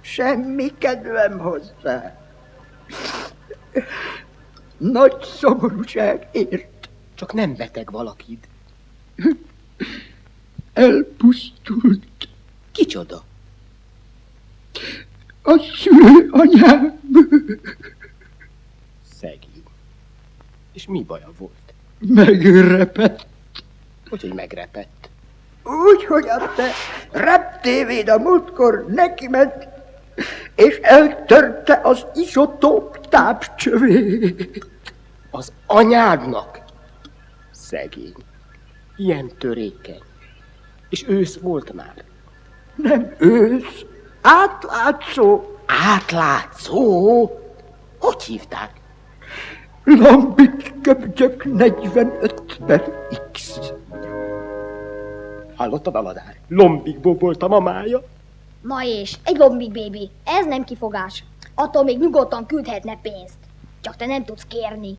Semmi kedvem hozzá. Nagy szomorúság ért. Csak nem beteg valakid. Elpusztult. Kicsoda? A szülőanyám. Szegény. És mi baja volt? Megrepett. Hogy megrepett? Úgy, hogy a te reptévéd a múltkor neki ment, és eltörte az izotóp tápcsövét. Az anyádnak? Szegény. Ilyen törékeny. És ősz volt már. Nem ősz, átlátszó. Átlátszó? Hogy hívták? Lambik köbgyök 45/X. Hallottad, Aladár? Lombikból volt a mamája. Na és, egy lombik bébi, ez nem kifogás. Attól még nyugodtan küldhetne pénzt. Csak te nem tudsz kérni.